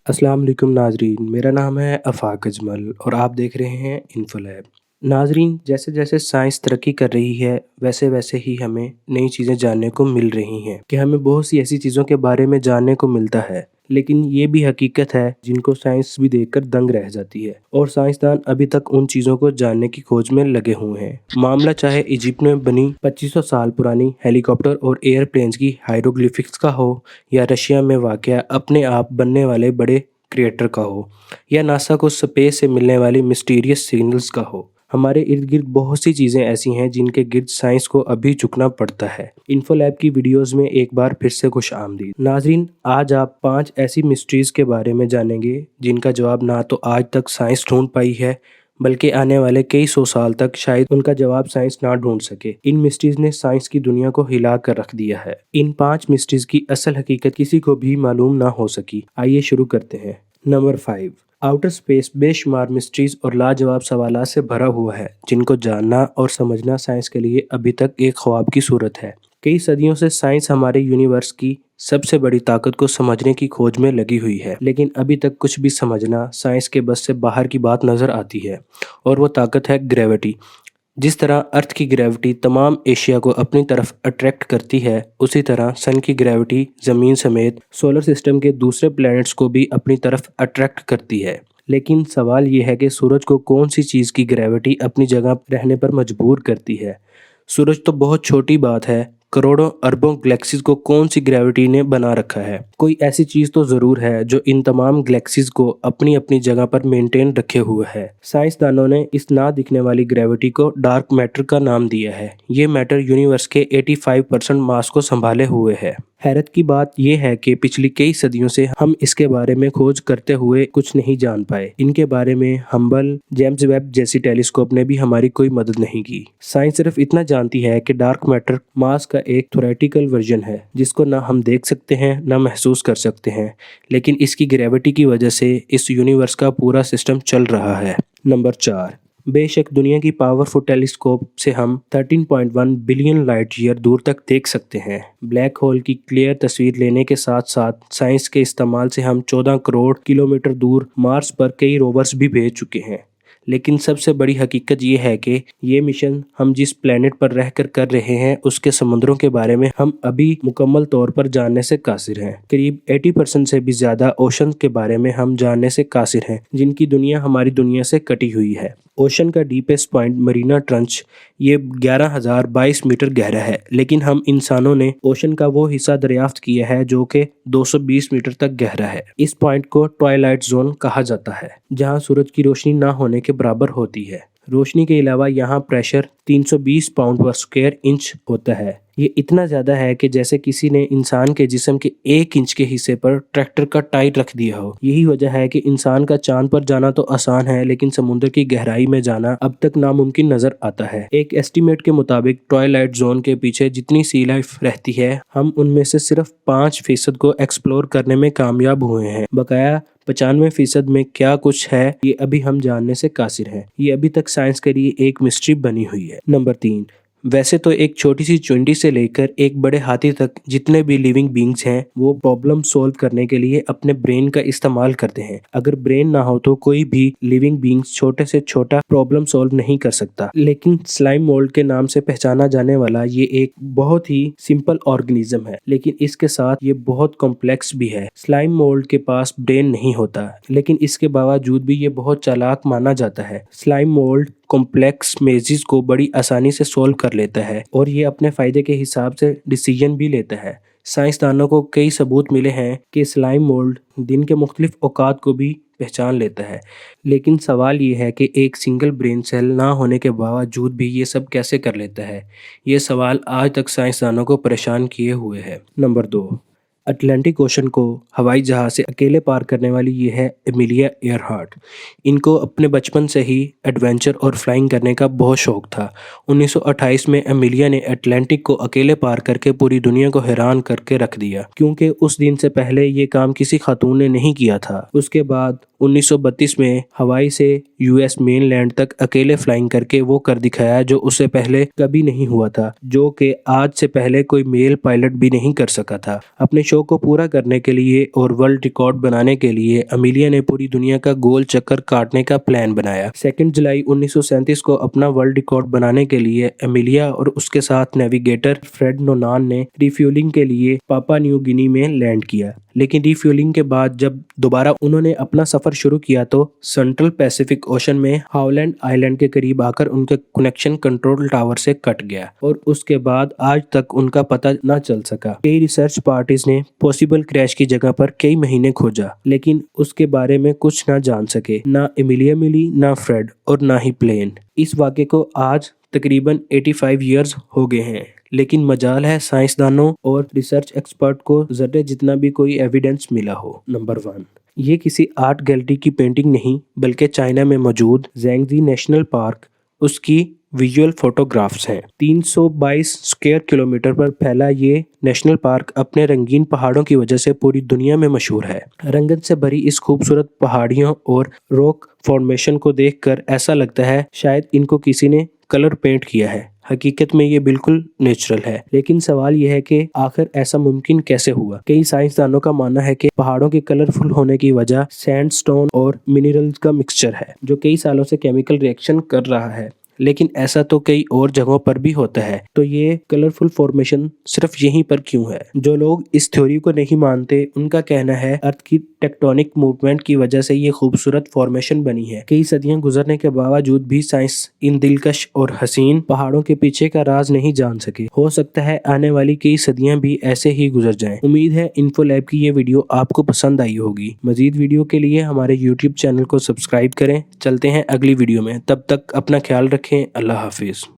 अस्सलाम वालेकुम नाज़रीन, मेरा नाम है आफ़ाक अजमल और आप देख रहे हैं इन्फोलैब। नाज़रीन, जैसे जैसे साइंस तरक्की कर रही है वैसे वैसे ही हमें नई चीज़ें जानने को मिल रही हैं कि हमें बहुत सी ऐसी चीज़ों के बारे में जानने को मिलता है, लेकिन ये भी हकीकत है जिनको साइंस भी देखकर दंग रह जाती है और साइंसदान अभी तक उन चीज़ों को जानने की खोज में लगे हुए हैं। मामला चाहे इजिप्ट में बनी 2500 साल पुरानी हेलीकॉप्टर और एयरप्लेन्स की हायरोग्लिफिक्स का हो, या रशिया में वाक़या अपने आप बनने वाले बड़े क्रिएटर का हो, या नासा को स्पेस से मिलने वाली मिस्टीरियस सिग्नल्स का हो। हमारे इर्द गिर्द बहुत सी चीज़ें ऐसी हैं जिनके गिर्द साइंस को अभी झुकना पड़ता है। इन्फोलैब की वीडियोस में एक बार फिर से खुश आमदीद। नाजरीन, आज आप 5 ऐसी मिस्ट्रीज़ के बारे में जानेंगे जिनका जवाब ना तो आज तक साइंस ढूंढ पाई है, बल्कि आने वाले कई सौ साल तक शायद उनका जवाब साइंस ना ढूंढ सके। इन मिस्ट्रीज ने साइंस की दुनिया को हिला कर रख दिया है। इन 5 मिस्ट्रीज की असल हकीकत किसी को भी मालूम ना हो सकी। आइए शुरू करते हैं। नंबर 5, आउटर स्पेस बेशुमार मिस्ट्रीज और लाजवाब सवालात से भरा हुआ है जिनको जानना और समझना साइंस के लिए अभी तक एक ख्वाब की सूरत है। कई सदियों से साइंस हमारे यूनिवर्स की सबसे बड़ी ताकत को समझने की खोज में लगी हुई है, लेकिन अभी तक कुछ भी समझना साइंस के बस से बाहर की बात नजर आती है, और वो ताकत है ग्रेविटी। जिस तरह अर्थ की ग्रेविटी तमाम एशिया को अपनी तरफ अट्रैक्ट करती है, उसी तरह सन की ग्रेविटी ज़मीन समेत सोलर सिस्टम के दूसरे प्लैनेट्स को भी अपनी तरफ अट्रैक्ट करती है। लेकिन सवाल यह है कि सूरज को कौन सी चीज़ की ग्रेविटी अपनी जगह रहने पर मजबूर करती है। सूरज तो बहुत छोटी बात है, करोड़ों अरबों गैलेक्सीज को कौन सी ग्रेविटी ने बना रखा है। कोई ऐसी चीज़ तो ज़रूर है जो इन तमाम गैलेक्सीज को अपनी अपनी जगह पर मेंटेन रखे हुए है। साइंसदानों ने इस ना दिखने वाली ग्रेविटी को डार्क मैटर का नाम दिया है। ये मैटर यूनिवर्स के 85% मास को संभाले हुए है। हैरत की बात यह है कि पिछली कई सदियों से हम इसके बारे में खोज करते हुए कुछ नहीं जान पाए। इनके बारे में हम्बल, जेम्स वेब जैसी टेलीस्कोप ने भी हमारी कोई मदद नहीं की। साइंस सिर्फ इतना जानती है कि डार्क मैटर मास का एक थ्योरेटिकल वर्जन है जिसको ना हम देख सकते हैं ना महसूस कर सकते हैं, लेकिन इसकी ग्रेविटी की वजह से इस यूनिवर्स का पूरा सिस्टम चल रहा है। नंबर 4, बेशक दुनिया की पावरफुल टेलीस्कोप से हम 13.1 बिलियन लाइट ईयर दूर तक देख सकते हैं। ब्लैक होल की क्लियर तस्वीर लेने के साथ साथ साइंस के इस्तेमाल से हम 14 करोड़ किलोमीटर दूर मार्स पर कई रोवर्स भी भेज चुके हैं। लेकिन सबसे बड़ी हकीकत ये है कि ये मिशन हम जिस प्लेनेट पर रहकर कर रहे हैं उसके समुद्रों के बारे में हम अभी मुकम्मल तौर पर जानने से कासिर हैं। करीब 80% से भी ज़्यादा ओशन के बारे में हम जानने से कासिर हैं जिनकी दुनिया हमारी दुनिया से कटी हुई है। ओशन का डीपेस्ट पॉइंट मरीना ट्रंच ये 11,022 मीटर गहरा है, लेकिन हम इंसानों ने ओशन का वो हिस्सा दरियाफ्त किया है जो कि 220 मीटर तक गहरा है। इस पॉइंट को ट्वाइलाइट जोन कहा जाता है, जहां सूरज की रोशनी ना होने के बराबर होती है। रोशनी के अलावा यहाँ प्रेशर 320 पाउंड पर स्क्वायर इंच होता है। ये इतना ज़्यादा है कि जैसे किसी ने इंसान के जिस्म के 1 इंच के हिस्से पर ट्रैक्टर का टायर रख दिया हो। यही वजह है कि इंसान का चांद पर जाना तो आसान है, लेकिन समुद्र की गहराई में जाना अब तक नामुमकिन नजर आता है। एक एस्टीमेट के मुताबिक ट्वाइलाइट जोन के पीछे जितनी सी लाइफ रहती है, हम उनमें से सिर्फ 5% को एक्सप्लोर करने में कामयाब हुए हैं। बकाया 95% में क्या कुछ है ये अभी हम जानने से कासिर हैं। ये अभी तक साइंस के लिए एक मिस्ट्री बनी हुई है। नंबर 3, वैसे तो एक छोटी सी चुंडी से लेकर एक बड़े हाथी तक जितने भी लिविंग बींग्स हैं वो प्रॉब्लम सॉल्व करने के लिए अपने ब्रेन का इस्तेमाल करते हैं। अगर ब्रेन ना हो तो कोई भी लिविंग बींग्स छोटे से छोटा प्रॉब्लम सॉल्व नहीं कर सकता। लेकिन स्लाइम मोल्ड के नाम से पहचाना जाने वाला ये एक बहुत ही सिंपल ऑर्गेनिज्म है, लेकिन इसके साथ ये बहुत कॉम्प्लेक्स भी है। स्लाइम मोल्ड के पास ब्रेन नहीं होता, लेकिन इसके बावजूद भी ये बहुत चालाक माना जाता है। स्लाइम मोल्ड कॉम्प्लेक्स मेजिस को बड़ी आसानी से सोल्व कर लेता है और ये अपने फायदे के हिसाब से डिसीजन भी लेता है। साइंसदानों को कई सबूत मिले हैं कि स्लाइम मोल्ड दिन के मुख्तलिफ औकात को भी पहचान लेता है, लेकिन सवाल ये है कि एक सिंगल ब्रेन सेल ना होने के बावजूद भी ये सब कैसे कर लेता है। ये सवाल आज तक साइंसदानों को परेशान किए हुए है। नंबर 2, अटलांटिक ओशन को हवाई जहाज से अकेले पार करने वाली ये है एमिलिया एयरहार्ट। इनको अपने बचपन से ही एडवेंचर और फ्लाइंग करने का बहुत शौक था। 1928 में एमिलिया ने अटलांटिक को अकेले पार करके पूरी दुनिया को हैरान करके रख दिया, क्योंकि उस दिन से पहले ये काम किसी खातून ने नहीं किया था। उसके बाद 1932 में हवाई से यूएस मेन लैंड तक अकेले फ्लाइंग करके वो कर दिखाया जो उससे पहले कभी नहीं हुआ था, जो कि आज से पहले कोई मेल पायलट भी नहीं कर सका था। अपने शो को पूरा करने के लिए और वर्ल्ड रिकॉर्ड बनाने के लिए अमेलिया ने पूरी दुनिया का गोल चक्कर काटने का प्लान बनाया। 2 जुलाई 1937 को अपना वर्ल्ड रिकॉर्ड बनाने के लिए अमेलिया और उसके साथ नेविगेटर फ्रेड नोनान ने रिफ्यूलिंग के लिए पापा न्यू गिनी में लैंड किया। लेकिन रिफ्यूलिंग के बाद जब दोबारा उन्होंने अपना सफर शुरू किया तो सेंट्रल पैसिफिक ओशन में हाउलैंड आइलैंड के करीब आकर उनका कनेक्शन कंट्रोल टावर से कट गया और उसके बाद आज तक उनका पता न चल सका। कई रिसर्च पार्टीज ने पॉसिबल क्रैश की जगह पर कई महीने खोजा, लेकिन उसके बारे में कुछ न जान सके। ना एमिलिया मिली, ना फ्रेड और ना ही प्लेन। इस वाक़े को आज तकरीबन 85 ईयर्स हो गए हैं, लेकिन मजाल है साइंसदानों और रिसर्च एक्सपर्ट को जर्रे जितना भी कोई एविडेंस मिला हो। नंबर 1, ये किसी आर्ट गैलरी की पेंटिंग नहीं, बल्कि चाइना में मौजूद ज़ैंगजी नेशनल पार्क उसकी विजुअल फोटोग्राफ्स हैं। 322 स्क्वायर किलोमीटर पर फैला ये नेशनल पार्क अपने रंगीन पहाड़ों की वजह से पूरी दुनिया में मशहूर है। रंगत से भरी इस खूबसूरत पहाड़ियों और रॉक फॉर्मेशन को देखकर ऐसा लगता है शायद इनको किसी ने कलर पेंट किया है। हकीकत में ये बिल्कुल नेचुरल है, लेकिन सवाल यह है कि आखिर ऐसा मुमकिन कैसे हुआ। कई साइंसदानों का मानना है कि पहाड़ों के कलरफुल होने की वजह सैंडस्टोन और मिनरल्स का मिक्सचर है, जो कई सालों से केमिकल रिएक्शन कर रहा है। लेकिन ऐसा तो कई और जगहों पर भी होता है, तो ये कलरफुल फॉर्मेशन सिर्फ यहीं पर क्यों है? जो लोग इस थ्योरी को नहीं मानते उनका कहना है अर्थ की टेक्टोनिक मूवमेंट की वजह से ये खूबसूरत फॉर्मेशन बनी है। कई सदियां गुजरने के बावजूद भी साइंस इन दिलकश और हसीन पहाड़ों के पीछे का राज नहीं जान सके। हो सकता है आने वाली कई सदियां भी ऐसे ही गुजर जाएं। उम्मीद है इन्फोलैब की ये वीडियो आपको पसंद आई होगी। मजीद वीडियो के लिए हमारे यूट्यूब चैनल को सब्सक्राइब करें। चलते हैं अगली वीडियो में, तब तक अपना ख्याल रखें। अल्लाह हाफिज।